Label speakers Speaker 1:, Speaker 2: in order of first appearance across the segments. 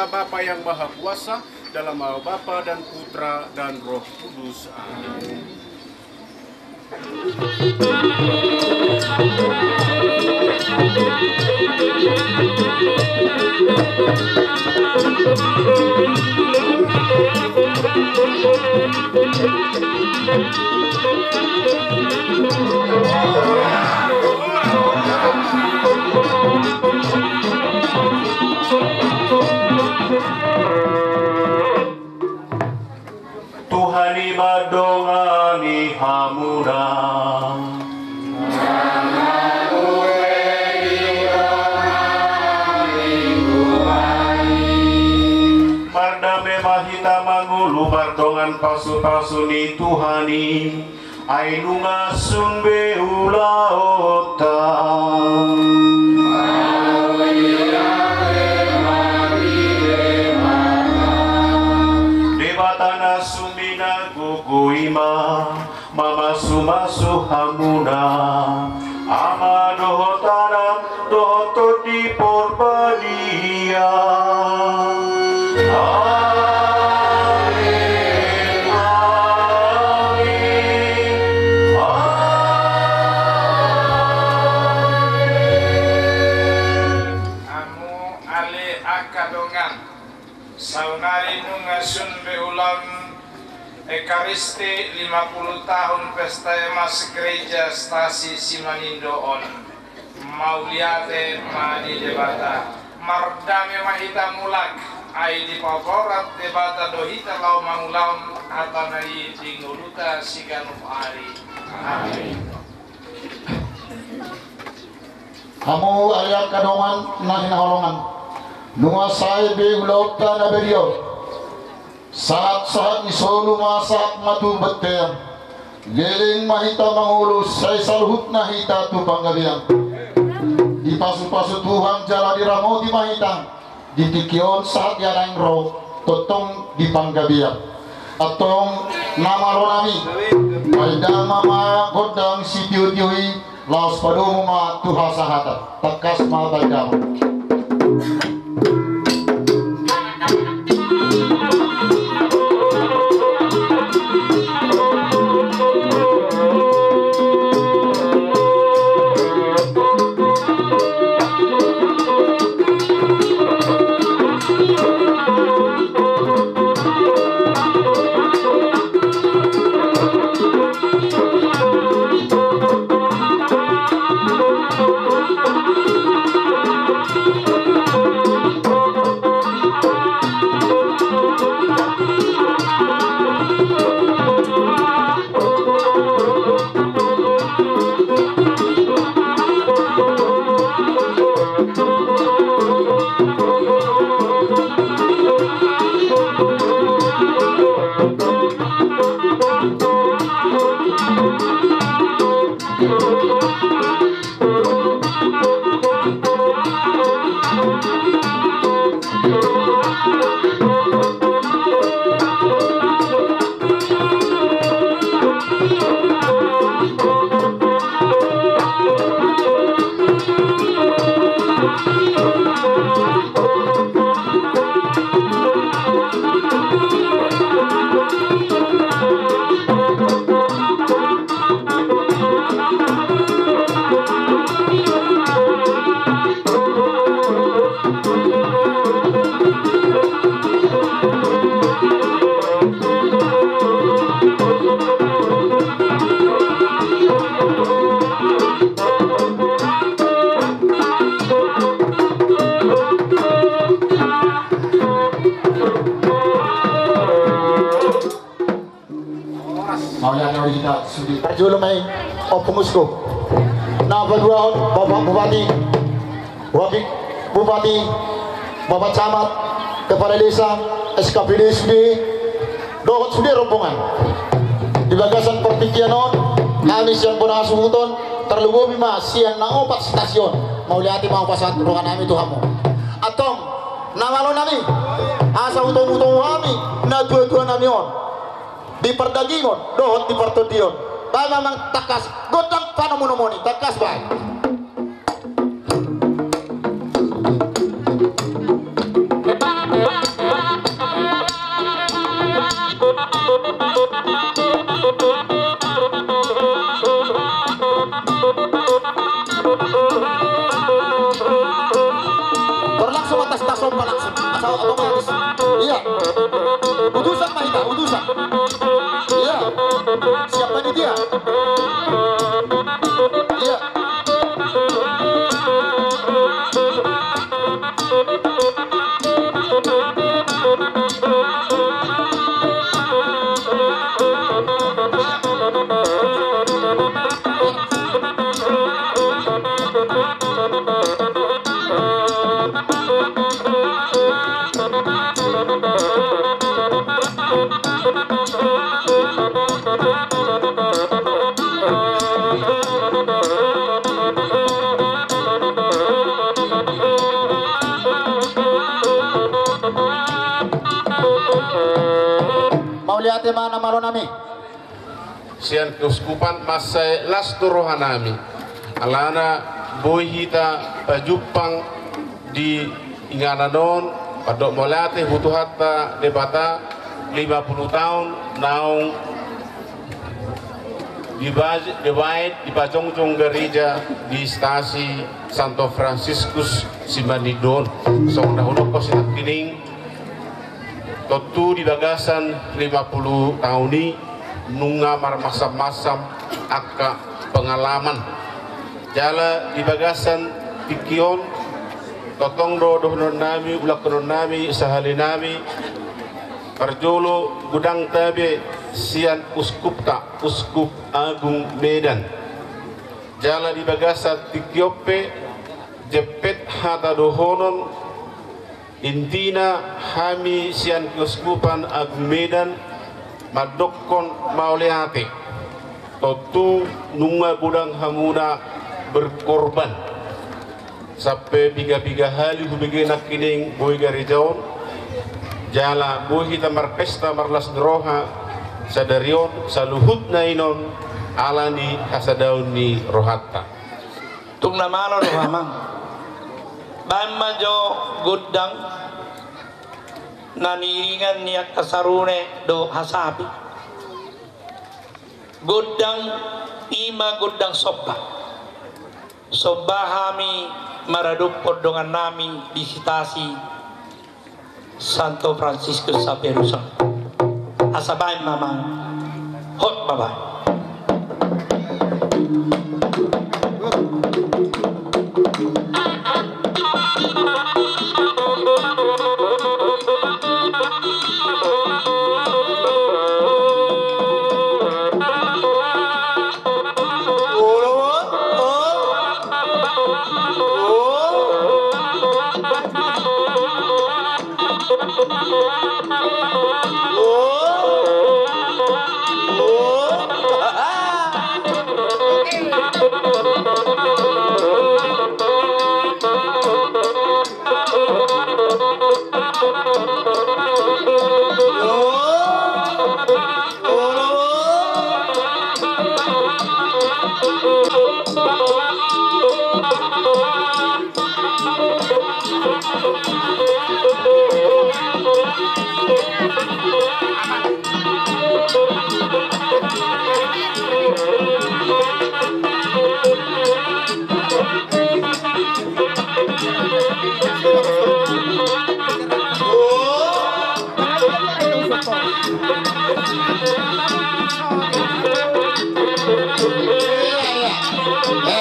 Speaker 1: Bapa yang Maha Kuasa, dalam nama Bapa dan Putra dan Roh Kudus. Amin.
Speaker 2: Tuhani madongani hamura mardame mahita mangulu mardongan pasu-pasu ni Tuhani ainunga sumbe ulaota debatana sumina guguima mama sumasu hamuna ama dohotana dohoto di porbadia.
Speaker 3: Saunari nungasun beulang Ekaristi 50 tahun Pesta Emas Gereja Stasi Simanindoon Mauliate Madi Debata Mardame Mahita Mulak Aidi Paporat Debata Dohita Lau Mangulam Atanai Dinguluta Siganuf Ari. Amin.
Speaker 4: Kamu ayat kadongan na hinaholongan numasay be ulauta na beriyo saat-saat isolu masak matu betem geling mahita mangulu say salhut na hita tu panggabiang di pasu-pasu Tuhan jala diramo di mahita di tikion saat yarang ro totong di panggabiang atong nama ronami paida mama godang si tiui laos padumu ma tuha sahata tekas ma paidam. Parjulo may Opungusko. Napaduahon Bapak Bupati, Wakil Bupati, Bapak Camat, Kepala Desa, SKPD Sudi, dohot Sudi rombongan. Di bagasan perpikianon, kami siang pun asuhuton, terlalu bima siang na 4 stasiun. Mau lihat mau pasat ruangan kami Tuhanmu. Atong nangalo nami, asa utong-utong kami, na dua-dua nami on. Di perdagingon, dohot di pertudion. Baik memang takas, godang panamunomoni, takas baik. Berlangsung atas tasum berlangsung, asal otomatis. Iya, utusan Mahita, utusan. Iya, siapa ini dia? Iya. Mau lihat mana malu nami?
Speaker 1: Sian keuskupan masai las rohanami. Alana boy hita pajupang di ingananon padok molate butuh hatta debata 50 tahun naung divide di pacong-cong gereja di stasi Santo Franciscus Simanidon. Song dahulu ko sinat kining Totu di bagasan 50 tahun ini nunga marmasam-masam aka pengalaman jala di bagasan tikion totong dohnon nami ulak nami sahali nami parjolo gudang tabe sian uskup agung Medan jala di bagasan tikiope jepet hata dohonon intina hami sian keuskupan agung Medan madokon mauliate totu nunga gudang hamuna berkorban sampai biga-biga hali hubigi nakining boy garijaon jala boy hita marpesta marlas roha sadarion saluhut na inon alani hasadaun ni rohatta
Speaker 5: tung namalo rohamang bama jo gudang naniringan niya kasarune do hasabi gudang ima gudang soba hami maradupod dengan nami visitasi Santo Franciscus Saperusa asabay mamang hot babay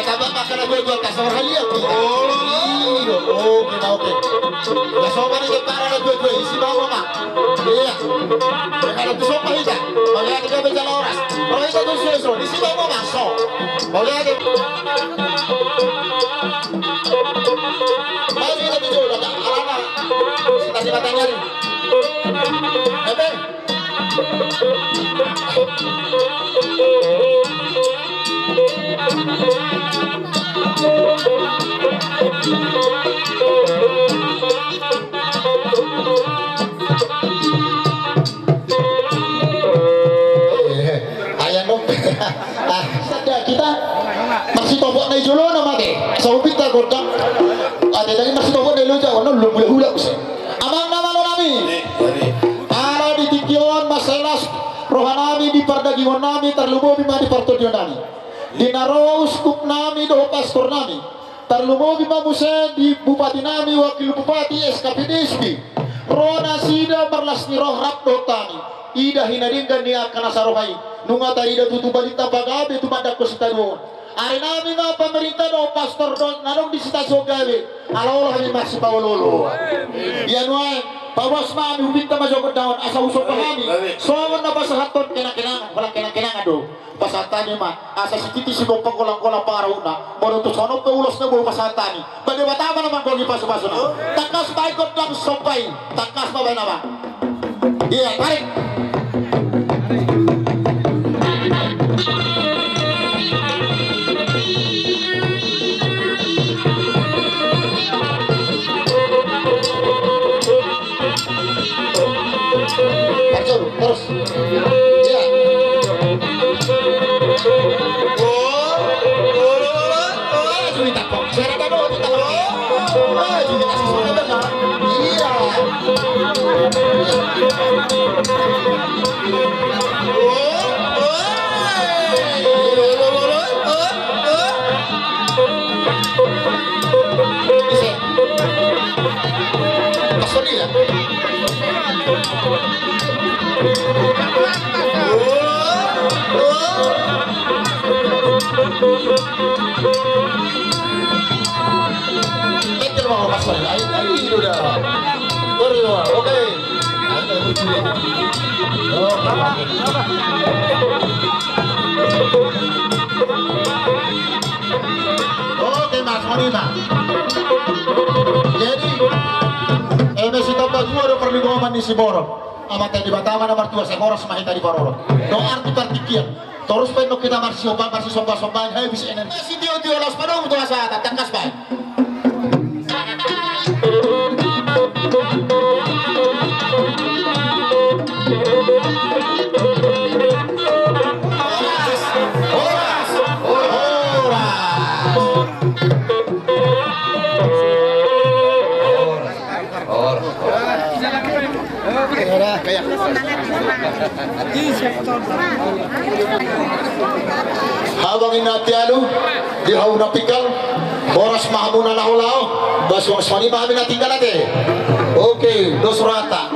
Speaker 4: Tabak makan aku jual kasar kali ya. itu. Oke, oke. Ya sopan itu para na dua isi bawa mak. Iya. Kalau tu sopan itu, mau lihat dia berjalan oras. Kalau itu tu sudah isi bawa mak so. Mau lihat. Mau lihat tu jual tak? Alana. Tadi matanya ni. Apa? Ayan dong. Kita masih tobok na julo na mati. Sa upit na godang. Ada dari masih tobok na luja. Ano hula-hula ko siya. Amang nama lo nami. Para di tikion masalas rohanami di pardagiwan nami terlumobi ma di partodion nami. Di naro uskup nami do pastor nami. Terlumobi ma muse di bupati nami wakil bupati SKPDSB. Rona sida marlas ni roh rap do tami. Ida hinadingkan dia kana sarohai. Nunga tadi ida tutu balita pagabe tu madak ko sitadon. Ari nami nga pemerintah do pastor do nanong di sitasi gawe. Alaolah ni masih pawololo. Yan wae. Pawas na kami huminta masukot daon asa usok pa kami. So na ba sa haton kinakailangan wala kinakailangan do. Pasatani ma asa sikiti si bopang kulang-kulang para una. Mono to sono pe ulos na buo pasatani. Bali batama naman ko gi paso-paso na. Takas baikot lang sopay. Takas pa ba naman? Iya, tarik. Terus, ya. Cerita kok, saya ada dong, kita lagi. Juga kasih suara kan? Iya. Bisa. Masuk dia. Betul mau pasal, ini sudah. Oke. Oke Mas Monima. Jadi, si Tapa juga ada perlindungan di Siborong. Amat di Batama nomor 2 sekoros mahita di Paroro. Do arti partikian. Terus penok kita masih sopan habis energi. Masih dia los padong tu asa tangkas baik. Habang inatialo di hauna pikal boras mahamuna lahulao baswang smani mahamin natinggal ate. Oke, dos rata.